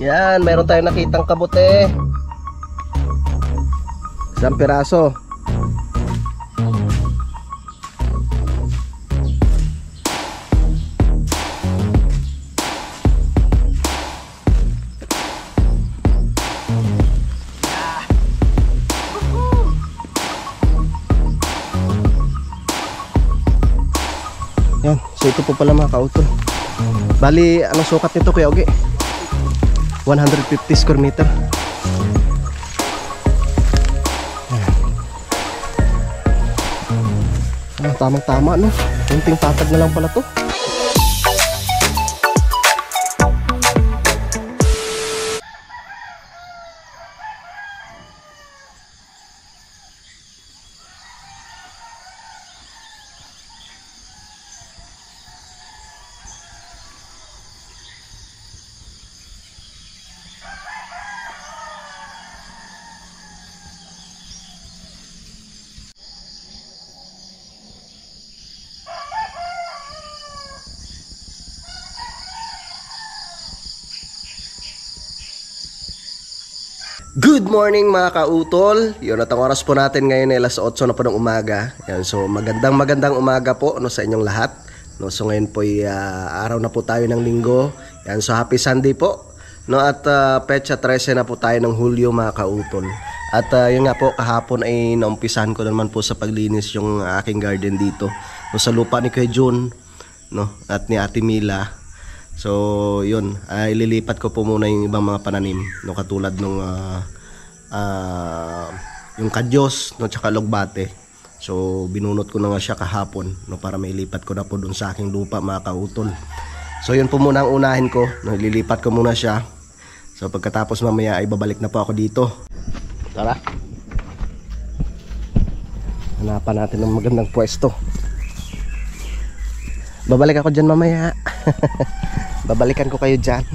Yan, meron tayong nakitang kabote. Isang piraso. Yan, so ito po pala mga kautol. Bali, anong sukat nito Kuya Ogi? 150 square meter. Tamang tama no. Kunting patag na lang pala to. Good morning mga kautol. Yun at ang oras po natin ngayon ay alas 8 na po ng umaga. Yan, so magandang umaga po no, sa inyong lahat no. So ngayon po ay araw na po tayo ng linggo. Yan, so happy Sunday po no. At petsa 13 na po tayo ng Hulyo mga kautol. At yun nga po, kahapon ay naumpisahan ko naman po sa paglinis yung aking garden dito no, sa lupa ni Kuya Jun no, at ni Ate Mila. So yun, ililipat ko po muna yung ibang mga pananim no, katulad nung yung kadyos no, tsaka logbate. So binunot ko na nga siya kahapon no, para mailipat ko na po dun sa aking lupa mga kautol. So yun po muna ang unahin ko no, ililipat ko muna siya. So pagkatapos mamaya ay babalik na po ako dito. Tara, hanapan natin ng magandang pwesto. Babalik ako dyan mamaya. Babalikan ko kayo dyan.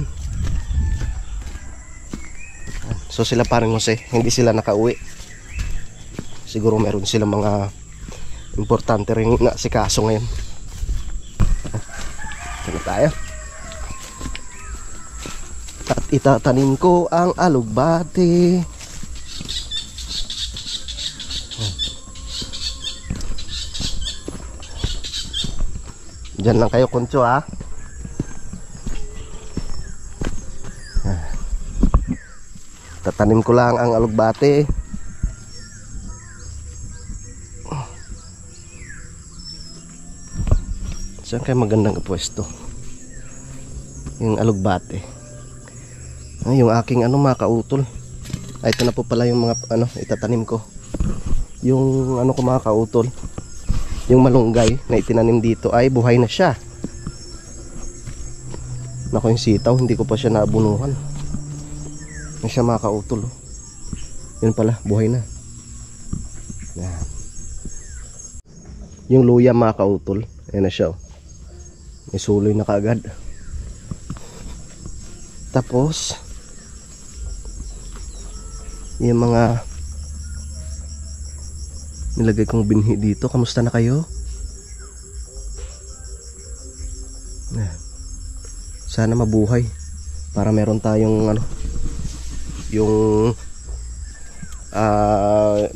So sila parang Jose, hindi sila nakauwi. Siguro meron silang mga importante rin na si kaso ngayon. Sino tayo? At itatanim ko ang alugbate. Diyan lang kayo Kuncho ha. Tatanim ko lang ang alugbate. Saan kayo magandang pwesto? Yung alugbate. Yung aking mga kautol. Ito na po pala yung mga itatanim ko. Yung ko mga kautol, yung malunggay na itinanim dito ay buhay na siya. Nako, yung sitaw hindi ko pa siya naabunuhan. Yan siya mga kautol. Yun pala, buhay na. Yan. Yung luya mga kautol, ayan na siya. May suloy na kaagad. Tapos yung mga nilagay kong binhi dito. Kamusta na kayo? Sana mabuhay para meron tayong yung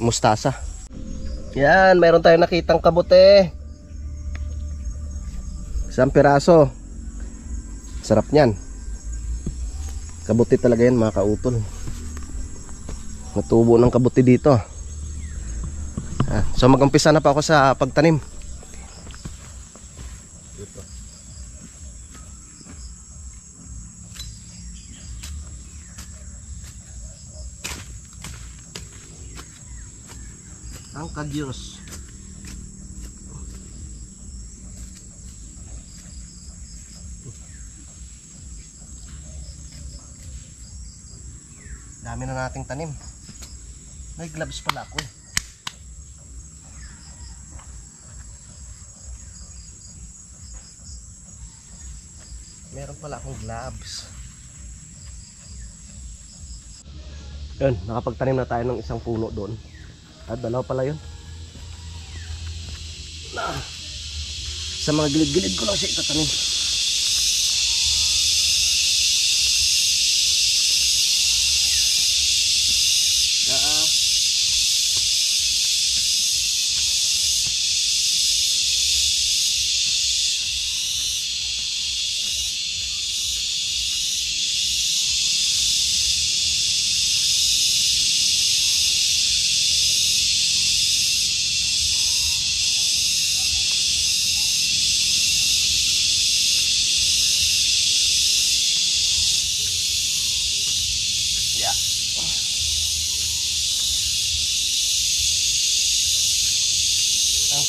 mustasa. Yan, meron tayong nakitang kabote. Isang piraso. Sarap niyan. Kabote talaga yan mga kautol. Natubo ng kabote dito. So mag-umpisa na pa ako sa pagtanim. Ang kadyos. Dami na nating tanim. May gloves pala ako. Meron pala akong gloves. Yun, nakapagtanim na tayo ng isang puno doon. At dalawa pala yun. Sa mga gilid-gilid ko lang siya itatanim.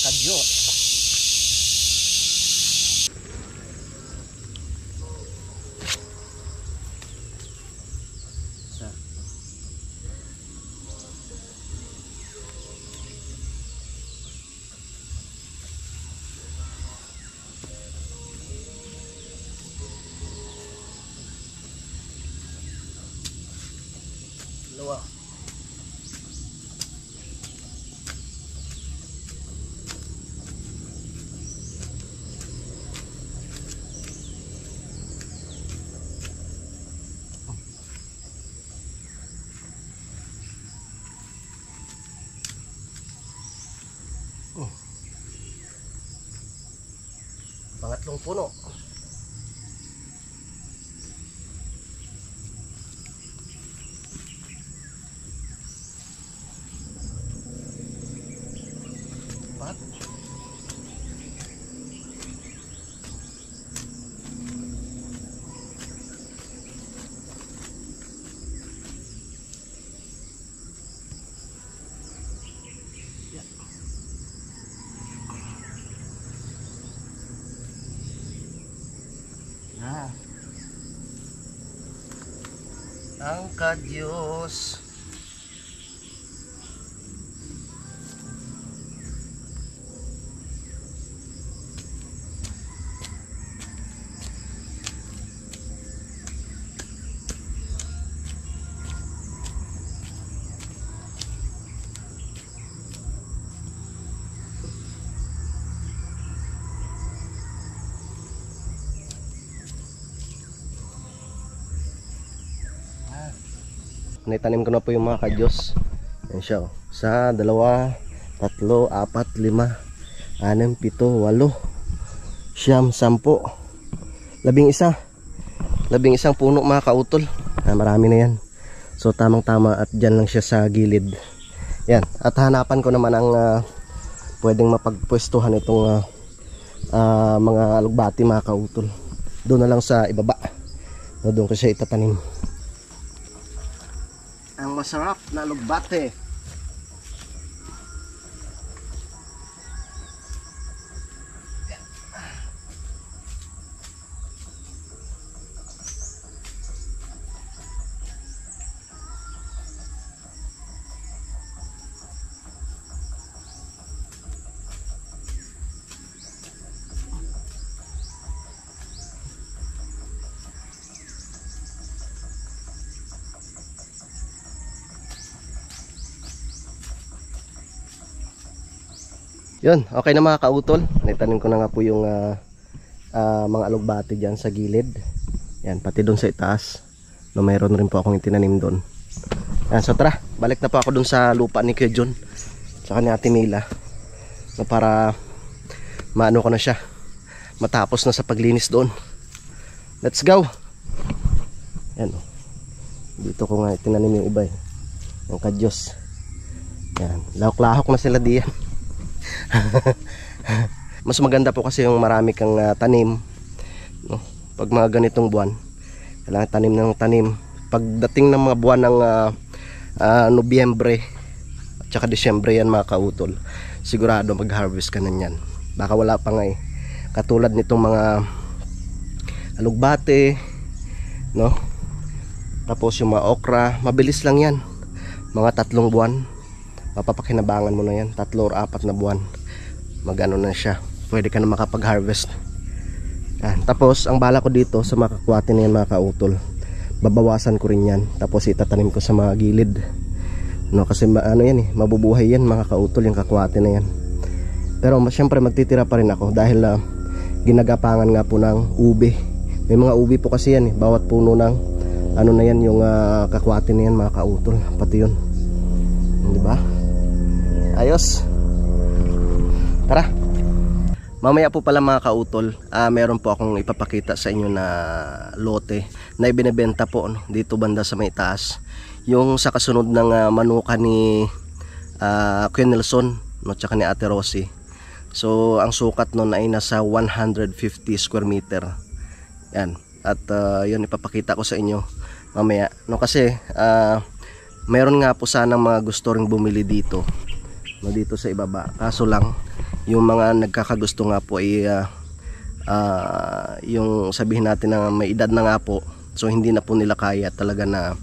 kadyos. Dalawa. Pangatlong puno. Pat. Ang kadyos. Naitanim ko na po yung mga kadyos. Yan siya. Sa 2, 3, 4, 5, 6, 7, 8, 9, 10, 11 puno mga kautol. Marami na yan. So tamang tama at dyan lang siya sa gilid. Yan. At hanapan ko naman ang pwedeng mapagpwestuhan itong mga alugbati mga kautol. Doon na lang sa ibaba. Doon ko siya itatanim. Ang masarap na alugbate. Yun, okay na mga kautol. Naitanim ko na nga po yung mga alugbati dyan sa gilid. Yan, pati doon sa itaas. No, mayroon rin po akong itinanim doon. Yan, so tara, balik na po ako doon sa lupa ni Kuya John tsaka ni Ate Mila. No, para maano ko na siya, matapos na sa paglinis doon. Let's go. Yan, dito ko nga itinanim yung iba eh. Yung kadyos. Yan, lahok-lahok na sila diyan. Mas maganda po kasi yung marami kang tanim, no? Pag mga ganitong buwan, kailangan tanim ng tanim. Pagdating ng mga buwan ng Nobyembre at saka Disyembre yan mga kautol, sigurado mag-harvest ka na yan. Baka wala pa nga eh. Katulad nitong mga alugbate, no? Tapos yung mga okra, mabilis lang yan. Mga 3 buwan mapapakinabangan mo na yan. 3 or 4 na buwan magano na siya, pwede ka na makapag-harvest. Tapos ang bala ko dito sa mga kakwate na yan mga kautol, babawasan ko rin yan, tapos itatanim ko sa mga gilid, no? Kasi ano yan eh, mabubuhay yan mga kautol, yung kakwate na yan. Pero syempre magtitira pa rin ako dahil ginagapangan nga po ng ube. May mga ube po kasi yan eh, bawat puno ng ano na yan, yung kakwate na yan mga kautol, pati yun, diba? Ayos. Tara. Mamaya po pala mga kautol, meron po akong ipapakita sa inyo na lote na ibinebenta po, no, dito banda sa may taas. Yung sa kasunod ng manuka ni Kuya Nelson, no, tsaka ni Ate Rosie. So ang sukat nun ay nasa 150 square meter. Yan. At yun ipapakita ko sa inyo mamaya, no, kasi meron nga po sanang mga gusto ring bumili dito, no, dito sa ibaba. Kaso lang yung mga nagkakagusto nga po ay yung sabihin natin na may edad na nga po, so hindi na po nila kaya talaga na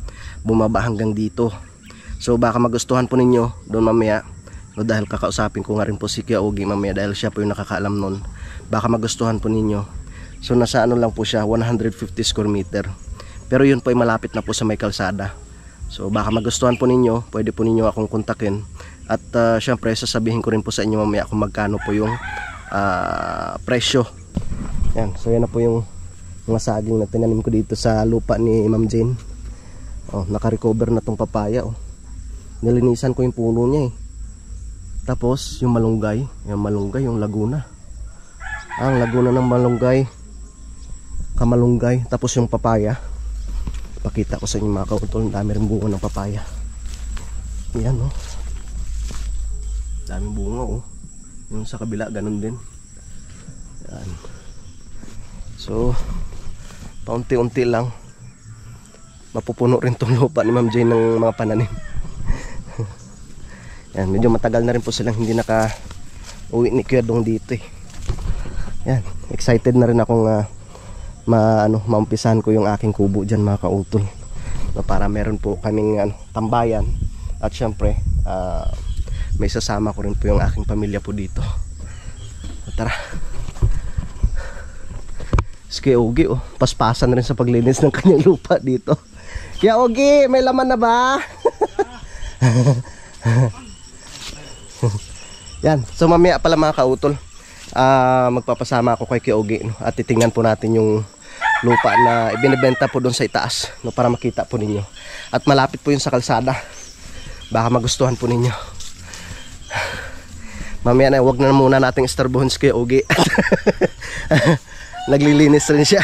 bumaba hanggang dito. So baka magustuhan po ninyo doon mamaya, no, dahil kakausapin ko nga rin po si Kuya Ogie mamaya dahil siya po yung nakakaalam nun. Baka magustuhan po ninyo. So nasa ano lang po siya, 150 square meter, pero yun po ay malapit na po sa may kalsada. So baka magustuhan po ninyo, pwede po ninyo akong kontakin. At syempre sasabihin ko rin po sa inyo mamaya kung magkano po yung presyo. Yan, so yan na po yung mga saging na tinanim ko dito sa lupa ni Ma'am Jane. Oh, naka-recover na tong papaya. Oh, nilinisan ko yung puno niya eh. Tapos yung malunggay, yung Laguna. Ang Laguna ng malunggay, kamalunggay. Tapos yung papaya, pakita ko sa inyo mga kautol, dami rin bunga ng papaya. Yan oh, daming bunga oh. Yung sa kabila ganun din. Yan. So paunti-unti lang mapupuno rin tong lupa ni Ma'am Jane ng mga pananim. Yan, medyo matagal na rin po silang hindi naka-uwi ni Kuya Dong dito eh. Yan, excited na rin akong maumpisahan ko yung aking kubo dyan mga kautol, para meron po kaming tambayan. At syempre may sasama ko rin po yung aking pamilya po dito. Tara. Si Kuya Ogie oh, paspasan rin sa paglinis ng kanyang lupa dito. Kuya Ogie, may laman na ba? Yan, so mamaya pala mga kautol, magpapasama ako kay Kuya Ogie, no? At titingnan po natin yung lupa na ibinebenta po doon sa itaas, no? Para makita po ninyo. At malapit po yun sa kalsada, baka magustuhan po ninyo. Mamaya na, wag na muna nating istorbohin si Kuya Ogie. Naglilinis rin siya.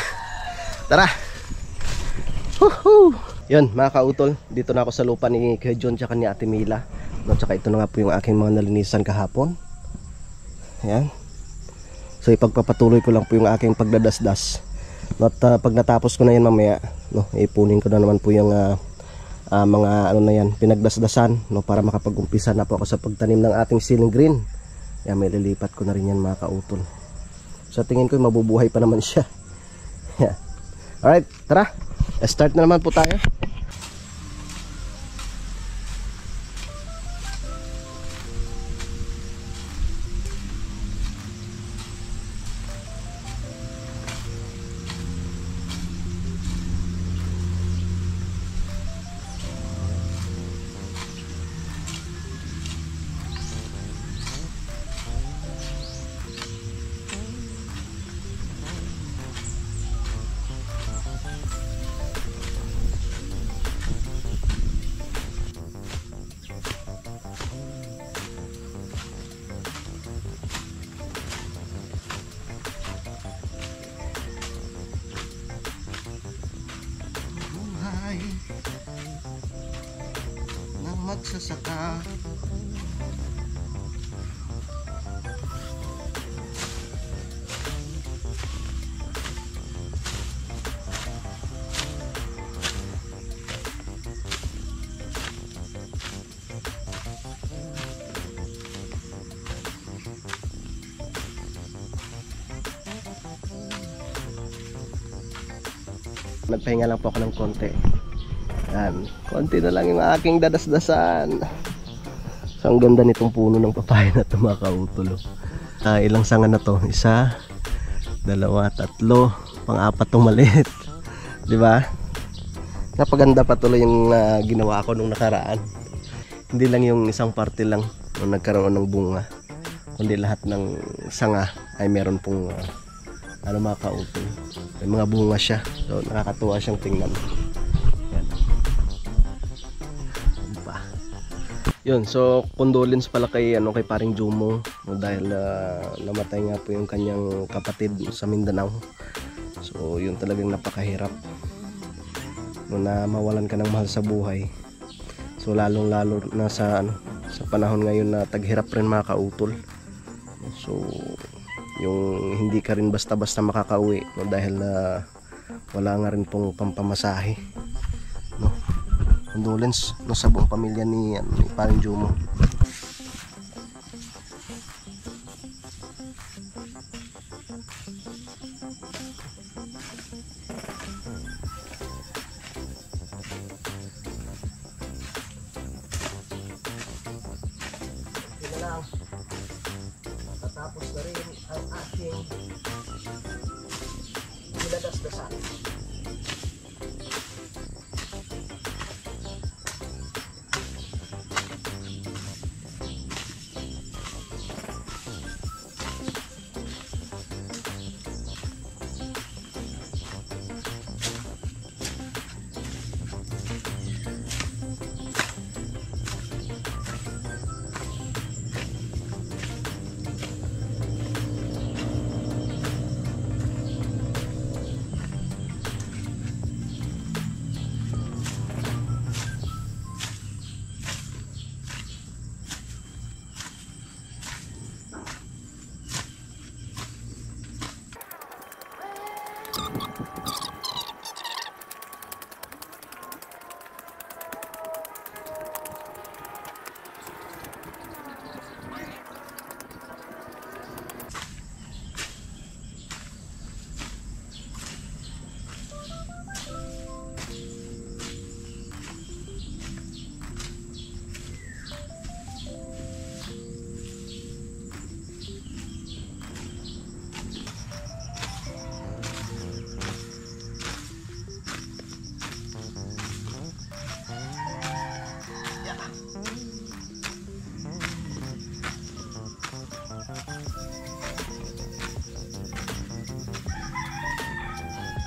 Tara. Woohoo! Yun mga kautol, dito na ako sa lupa ni Kuya John tsaka ni Ate Mila, no, tsaka ito na nga po yung aking mga nalinisan kahapon. Ayan. So ipagpapatuloy ko lang po yung aking pagdadasdas. At pag natapos ko na yan mamaya, no, ipunin ko na naman po yung mga ano na yan, pinagdasdasan, no, para makapag-umpisa na po ako sa pagtanim ng ating ceiling green. Yan, may lilipat ko na rin yan mga kautol. So tingin ko mabubuhay pa naman siya. Yeah. Alright, tara. Start na naman po tayo. Magsasaka. Nagpahinga lang po ako ng konti. Yan, konti na lang yung aking dadasdasan. So ang ganda nitong puno ng papaya na ito mga kautol. Ilang sanga na to? Isa, dalawa, tatlo, pang-apat tong maliit. Diba? Napaganda pa tuloy yung ginawa ko nung nakaraan. Hindi lang yung isang parte lang nung nagkaroon ng bunga, kundi lahat ng sanga ay meron pong mga kautol. May mga bunga siya. So nakakatuwa siyang tingnan. Yan. Yun, so condolence pala kay kay Paring Jumo, no, dahil namatay nga po yung kanyang kapatid sa Mindanao. So yun talagang napakahirap, no, na mawalan ka ng mahal sa buhay. So lalong lalo na sa panahon ngayon na taghirap rin mga kautol. So yung hindi ka rin basta-basta makakauwi, no, dahil wala nga rin pong pampamasahe, no. Condolence, no, sa buong pamilya ni Paring Jumo. lang, matatapos na rin ang ating dinadasdasan.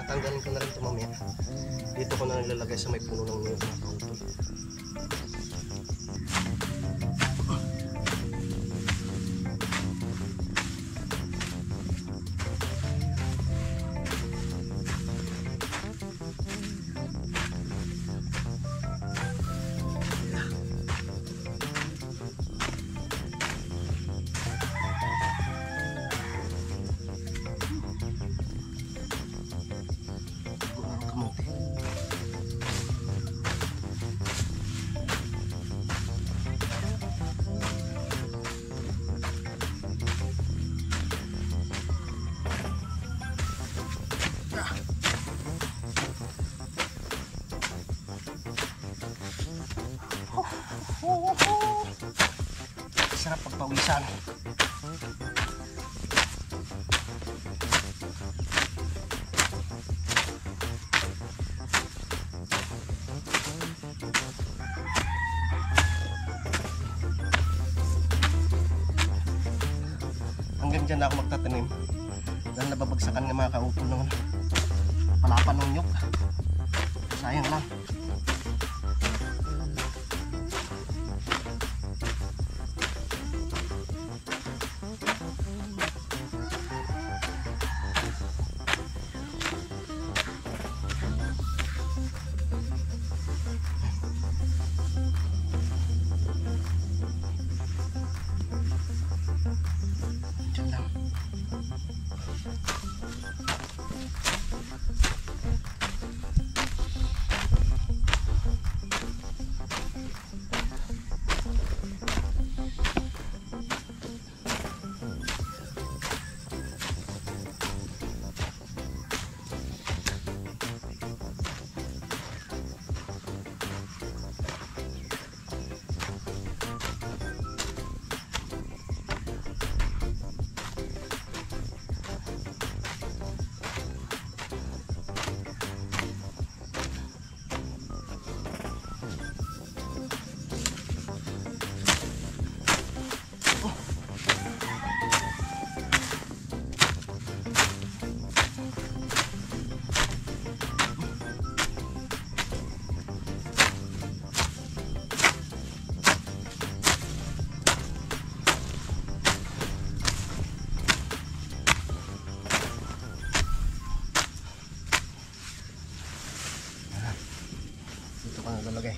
Tatanggalin ko na rin ito mamaya. Dito ko na nilalagay sa may puno ng niyog mga kautol. Sarap pagpawisan. Hanggang dyan na ako magtatanim dahil nababagsakan ng mga kautol ng palapan ng nyug. Sayang lang. Nagalagay.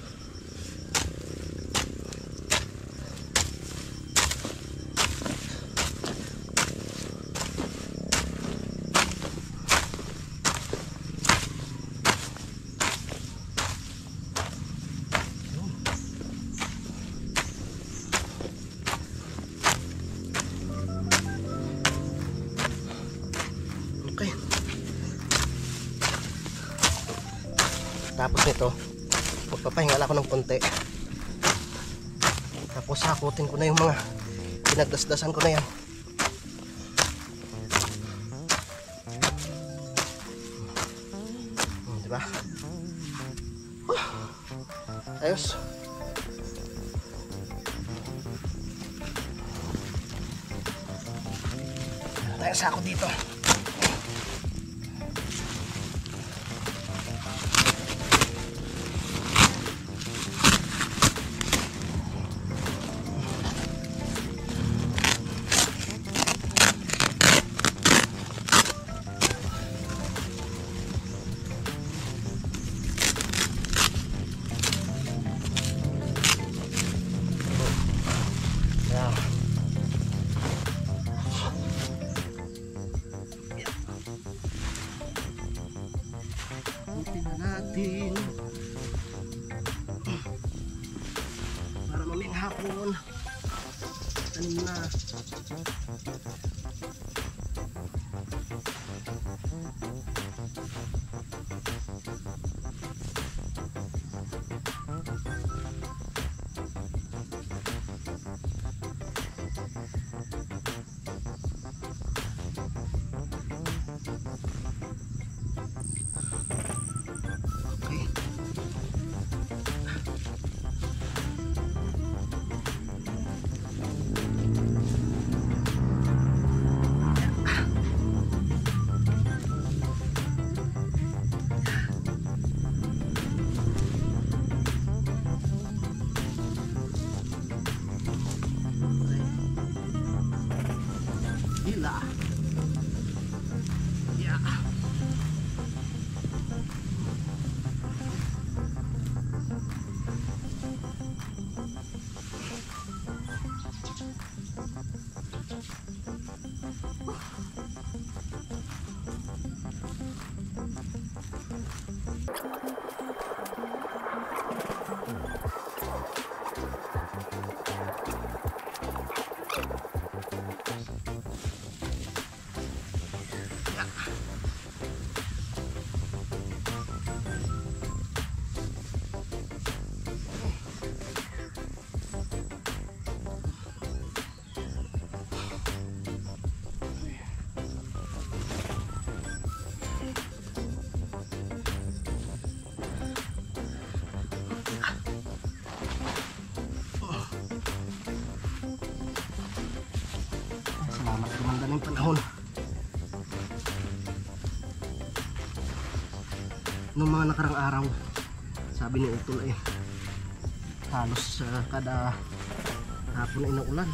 Okay. Tapos nito, magpapahinga lang ako ng konti. Tapos hakutin ko na yung mga Pinagdasdasan ko na yan. Diba? Ayos. Tayo sa ako dito. Natin para mamayang hapon tanim na. Gila. Ya. Salamat, gumanda na yung panahon. Noong mga nakarang araw, sabi ni Utol ay halos kada hapon ay naulan.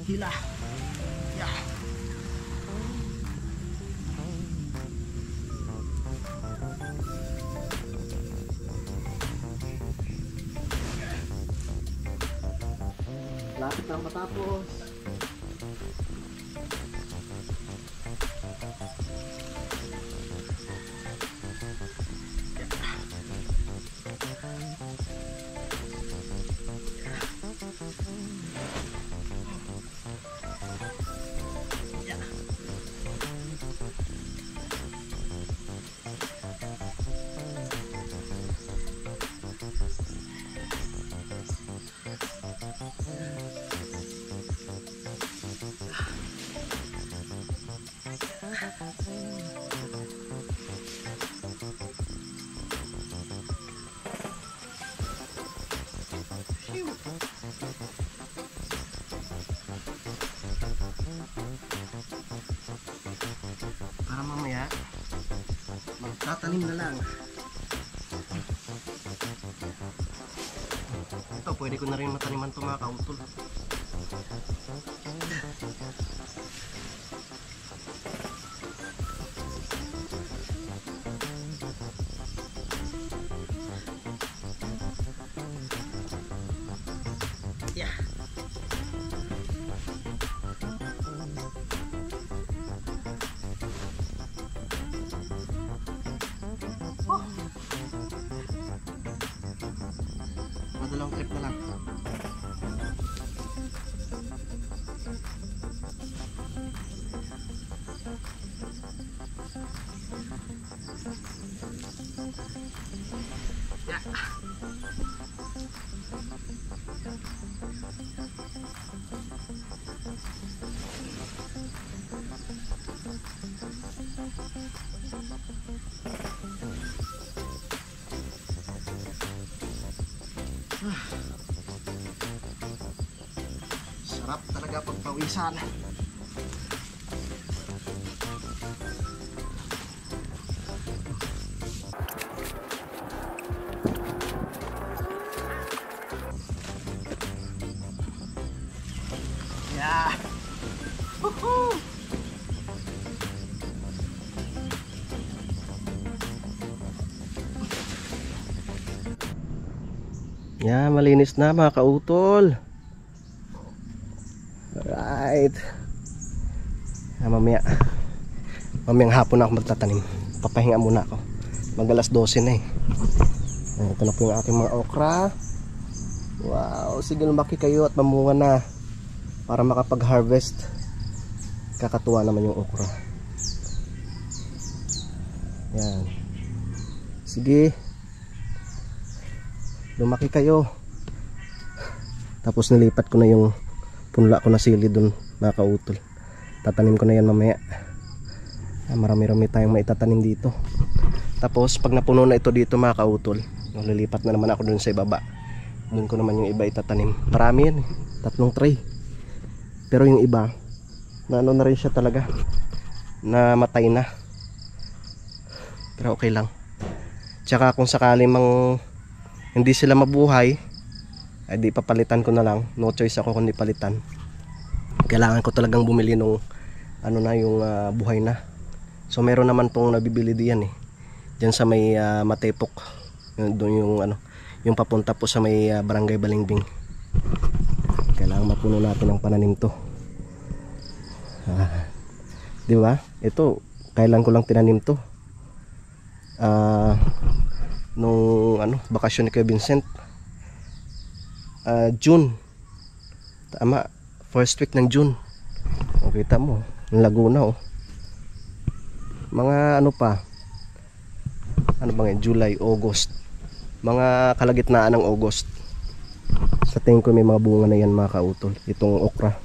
Gila. Ya. Lapit na matapos. Para mamaya magtatanim na lang. Ito pwede ko na rin mataniman ito mga kautol. Dalawang trip na lang. Sarap talaga pagpawisan. Yeah. Woohoo! Yeah, malinis na mga kautol. Alright. Mamayang hapon na ako magtatanim. Papahinga muna ako. Mag-alas 12 na eh. Ito na po yung ating mga okra. Wow, sige lumaki kayo at mamunga na para makapag-harvest. Kakatuwa naman yung okra. Yan. Sige. Lumaki kayo. Tapos nilipat ko na yung punla ko na sili dun mga kautol. Tatanim ko na yan mamaya. Marami-rami tayong maitatanim dito. Tapos pag napuno na ito dito mga kautol, lilipat na naman ako dun sa ibaba. Dun ko naman yung iba itatanim. Marami yan eh. 3 tray. Pero yung iba na ano na rin siya talaga, na matay na. Pero okay lang. Tsaka kung sakali mang hindi sila mabuhay, ay di papalitan ko na lang. No choice ako kundi palitan. Kailangan ko talagang bumili nung ano na yung buhay na. So meron naman pong nabibili diyan eh. Diyan sa may Matepok. Doon yung ano, yung papunta po sa may Barangay Balingbing. Kailangan mapuno natin ang pananim to. Di ba? Ito, kailan ko lang tinanim to. Nung ano, bakasyon ni Kuya Vincent. June. Tama, first week ng June. O, kita mo, yung Laguna oh. Mga ano pa, ano bang July, August. Mga kalagitnaan ng August. Sa tingin ko may mga bunga na yan mga kautol. Itong okra.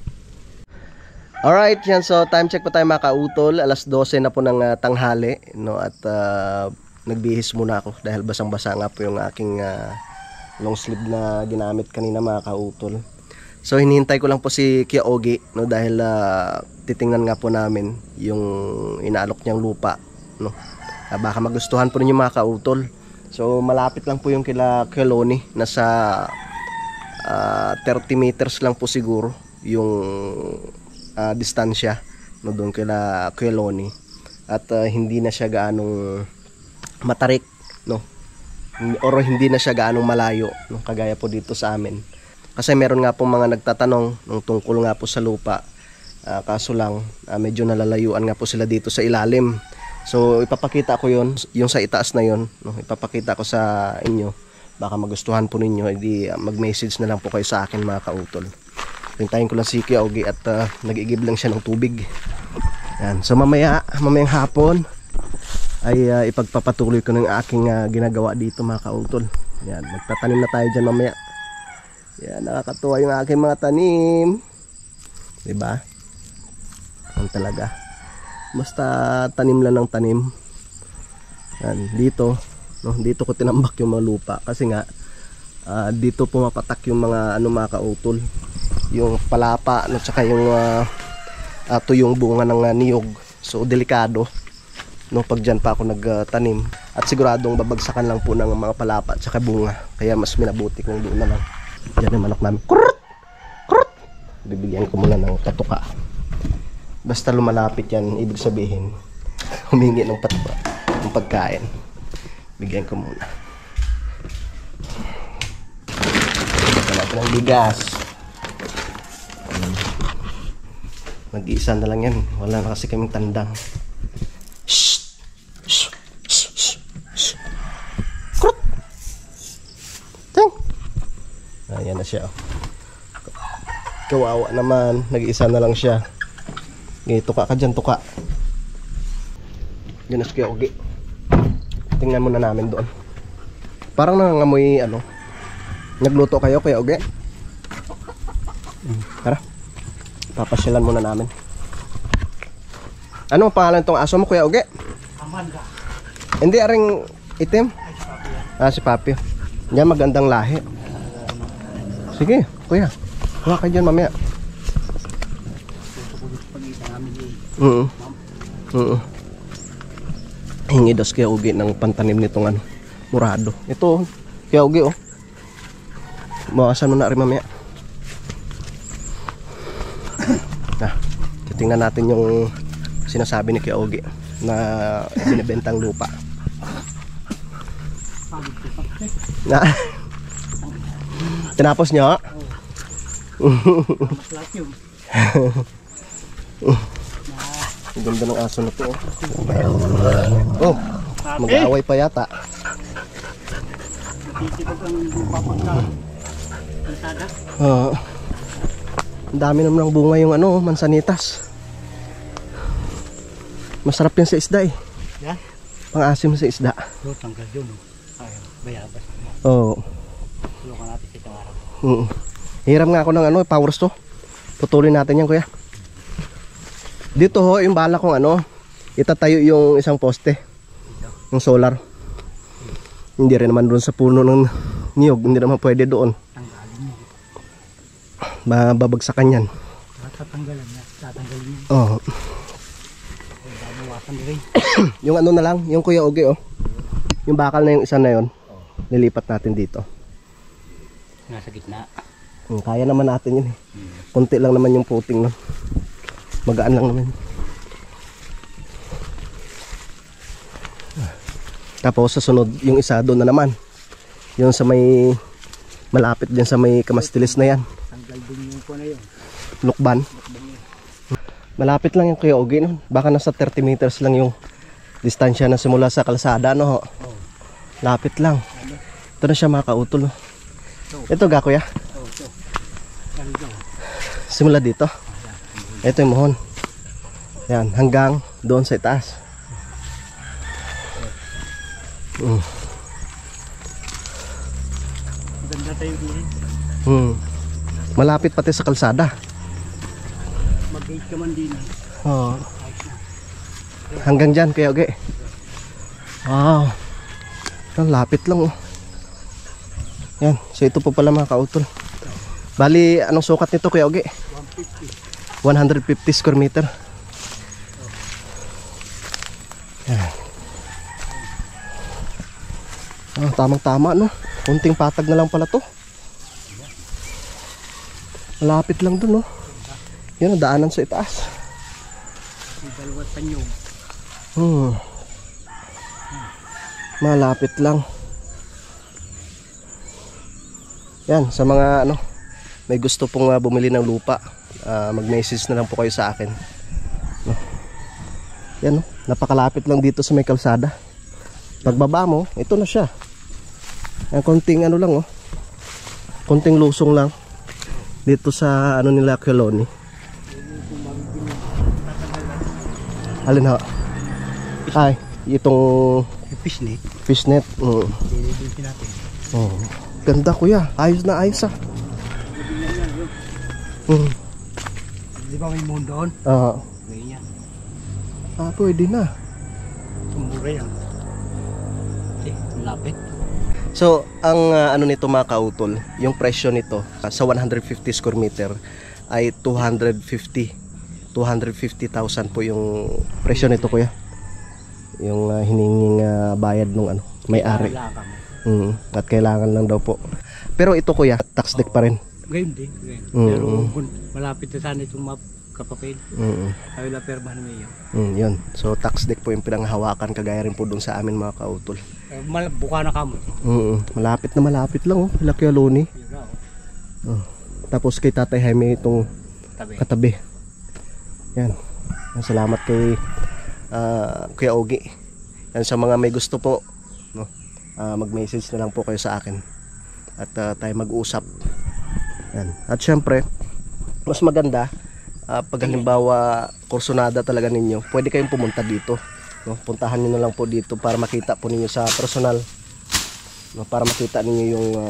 Alright, yan, so time check po tayo mga kautol. Alas 12 na po ng tanghali, no? At nagbihis muna ako dahil basang-basa nga po yung aking long sleeve na ginamit kanina mga kautol. So hinihintay ko lang po si Kuya Ogie, no? Dahil titingnan nga po namin yung inaalok niyang lupa, no? Baka magustuhan po ninyo mga kautol. So malapit lang po yung kila Lonnie. Nasa 30 meters lang po siguro yung distansya, no, doon kila Kuya Lonnie. At hindi na siya gaanong matarik, no, or hindi na siya gaanong malayo, no, kagaya po dito sa amin. Kasi meron nga po mga nagtatanong ng tungkol nga po sa lupa. Kaso lang medyo nalalayuan nga po sila dito sa ilalim. So ipapakita ko yon, yung sa itaas na yon, no, ipapakita ko sa inyo. Baka magustuhan po ninyo, hindi mag-message na lang po kayo sa akin mga kautol. Pintayin ko lang si Kuya Ogie at nag-igib lang siya ng tubig. Yan. So mamayang hapon ay ipagpapatuloy ko ng aking ginagawa dito mga kautol. Yan, magtatanim na tayo dyan mamaya. Yan, nakakatuwa yung aking mga tanim. Diba? Yan talaga. Basta tanim lang ng tanim. Yan, dito, no, dito ko tinambak yung mga lupa. Kasi nga, dito pumapatak yung mga mga kautol. Yung palapa, no, tsaka yung tuyong bunga ng niyog. So, delikado. No, pag dyan pa ako nagtanim. At siguradong babagsakan lang po ng mga palapa at saka bunga. Kaya mas minabuti kung doon na lang. Diyan yung manok namin. Kurut! Kurut! Bibigyan ko muna ng katuka. Basta lumalapit yan, ibig sabihin humingi ng pagkain. Bigyan ko muna. Bigyan natin ng bigas. Mag-iisa na lang yan. Wala na kasi kaming tandang. Ayan na siya. Oh. Kawawa naman. Nag-iisa na lang siya. Okay, tuka ka dyan, tuka. Yan na si Kuya Ogi. Tingnan muna namin doon. Parang nangangamoy ano. Nagluto kayo Kuya Ogi? Tara. Papasyalan muna namin. Ano ang pangalan itong aso mo Kuya Ogi? Amanda. Hindi aring itim? Si Papi. Yan magandang lahi. Sige Kuya. Kuha ka dyan mamaya. Hingi dos Kuya Ogi ng pantanim nitong ano, murado. Ito Kuya Ogi oh. Mawasan mo na rin mamaya. Titingnan natin yung sinasabi ni Kuya Ogi na binibentang lupa. Tinapos niya? Ang ganda ng aso na to. Oh, mag-aaway pa yata. Ang dami naman ng bunga yung ano, mansanitas. Masarap yan sa isda eh. Yan? Pang-asim sa isda. Tanggal yun. Ayaw, bayabas. Oo. Tulungan natin sa itong araw. Hiram nga ako ng ano, powers to. Putulin natin yan Kuya. Dito ho, yung bala kong ano, itatayo yung isang poste. Yung solar. Hindi rin naman doon sa puno ng niyog. Hindi naman pwede doon. Babagsakan yan. Tatanggalan niya. Tatanggalin niya. Oo. Babawasan rin. Yung ano na lang, yung Kuya Ogi oh. Yung bakal na yung isa na yon. Nilipat natin dito. Nasa gitna. Kaya naman natin yun eh. Kunti lang naman yung puting nun. Magaan lang naman. Tapos sa sunod, yung isa doon na naman. Yung sa may malapit din sa may kamastilis na yan. Tanggal din yung po na yun. Lukban. Malapit lang yung Kuya Ogi nun. Baka nasa 30 meters lang yung distansya na simula sa kalsada no. Lapit lang. Ito na siya mga kautol no. Ito ga Kuya. Simula dito. Ito yung mohon. Yan, hanggang doon sa itaas. Maganda tayo din. Malapit pati sa kalsada. Mag-gate ka man din. Oo. Hanggang dyan Kuya Ogi. Wow. Ang lapit lang oh. Yan, so ito po pala mga kautol. Bali, anong sukat nito Kuya Ogi? 150 square meter. Yan. Tamang tama no. Kunting patag na lang pala to. Malapit lang dun no. Yan ang daanan sa itaas. Dalawat tanyog. Malapit lang. Yan, sa mga ano, may gusto pong bumili ng lupa, mag-message na lang po kayo sa akin. No. Yan no, napakalapit lang dito sa may kalsada. Pagbaba mo, ito na siya. Yan, konting ano lang oh. Konting lusong lang dito sa ano nila Colony. Alin ha? Ay, itong Fishnet. fishnet. Dilitin natin. Ganda Kuya, ayos na ayos ah. Di ba may moon doon? Ganyan. Pwede na. Mura yan. Lapit. So, ang ano nito mga kautol, yung presyo nito sa 150 square meter ay 250,000 po yung presyo nito Kuya. Yung hininging bayad nung ano, may-ari. At kailangan lang daw po. Pero ito Kuya, tax deck pa rin. Ngayon din. Pero malapit na sana itong kapapel. Ayaw na perma na ngayon. Yun. So tax deck po yung pinanghawakan, kagaya rin po dun sa amin mga kautol. Buka na kamo. Malapit na malapit lang oh, Laki Aloni. Tapos kay Tatay Jaime itong katabi. Yan. Salamat kay Kuya Ogi. Yan, sa mga may gusto po no, mag-message na lang po kayo sa akin at tayo mag-usap. Yan. At syempre, mas maganda pag halimbawa kursunada talaga ninyo, pwede kayong pumunta dito, no? Puntahan niyo na lang po dito para makita po ninyo sa personal, no? Para makita ninyo yung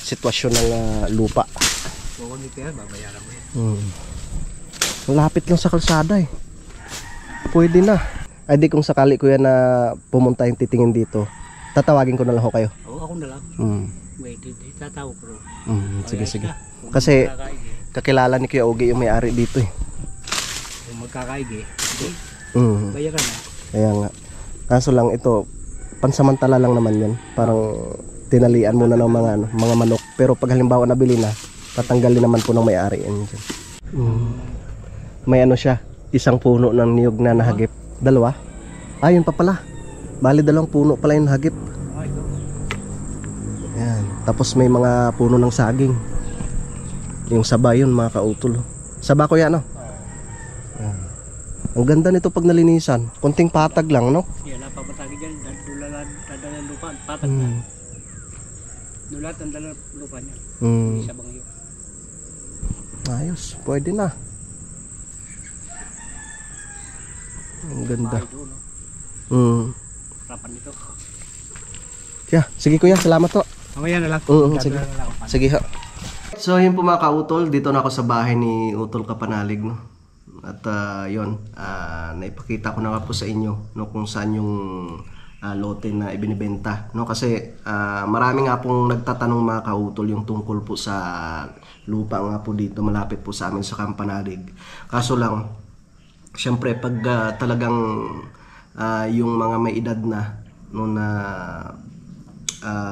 sitwasyon ng lupa. Kung hindi kaya, babayaran mo yan. Malapit lang sa kalsada eh. Pwede na. Ay di kung sakali kuya na pumunta yung titingin dito, tatawagin ko na lang ho kayo. Oo, ako na lang. Wait, tatawag ko. Sige, sige. Kasi kakilala ni Kuya Ogie yung may-ari dito eh. Kung magkakaigi, bayaran na. Kaya nga. Kaso lang ito, pansamantala lang naman yan. Parang tinalian muna ng mga manok. Pero pag halimbawa nabili na, tatanggalin naman po ng may-ari yan. May siya, isang puno ng niyog na nahagip. Dalawa? Yun pa pala. Bali 2 puno pala yung nahagip. Yan. Tapos may mga puno ng saging. Yung saba yun mga kautol. Saba ko yan, no? Ang ganda nito pag nalinisan. Konting patag lang, no? Yan, napapatagi dyan. Dadalan lupa. Patag na. Dulat ang dalang lupa niya. Isa bang yun? Ayos, pwede na. Ang ganda. Harapan nito. Yeah, sige kuya, salamat to. Mamaya na lang. Sige. Sige ho. So yun po mga kautol, dito na ako sa bahay ni Utol Kapanalig, no? At yun, naipakita ko na nga po sa inyo, no, kung saan yung lote na ibinibenta, no? Kasi marami nga pong nagtatanong mga kautol yung tungkol po sa lupa nga po dito malapit po sa amin sa Kapanalig. Kaso lang, syempre pag talagang yung mga may edad na, no, na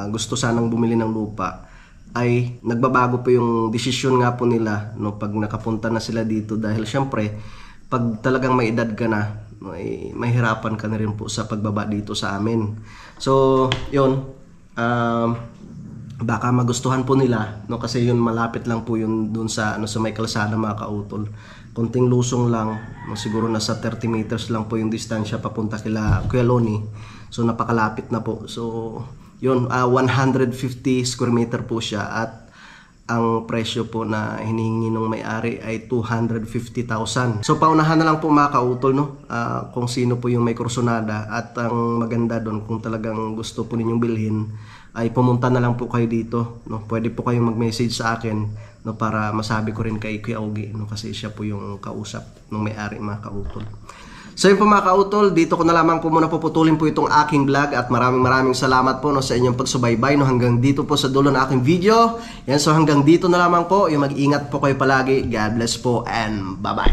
gusto sanang bumili ng lupa, ay nagbabago po yung desisyon nga po nila, no, pag nakapunta na sila dito. Dahil syempre pag talagang may edad ka na, no, ay mahirapan ka na rin po sa pagbaba dito sa amin. So yun, baka magustuhan po nila, no, kasi yun malapit lang po yun dun sa sa may kalsada mga kautol. Konting lusong lang, no, siguro nasa 30 meters lang po yung distansya papunta kila Kuya Loni. So napakalapit na po. So yun, 150 square meter po siya at ang presyo po na hinihingi ng may-ari ay 250,000. So paunahan na lang po mga kautol, no, kung sino po yung may kursunada. At ang maganda doon, kung talagang gusto po ninyong bilhin, ay pumunta na lang po kayo dito, no. Pwede po kayong mag-message sa akin, no, para masabi ko rin kay Kuya Ogie, no, kasi siya po yung kausap ng may-ari mga kautol. So yun po mga kautol, dito ko na lamang po muna puputulin po itong aking vlog at maraming salamat po, no, sa inyong pagsubaybay, no, hanggang dito po sa dulo ng aking video. Yan, so hanggang dito na lamang po, yung mag-ingat po kayo palagi. God bless po and bye bye.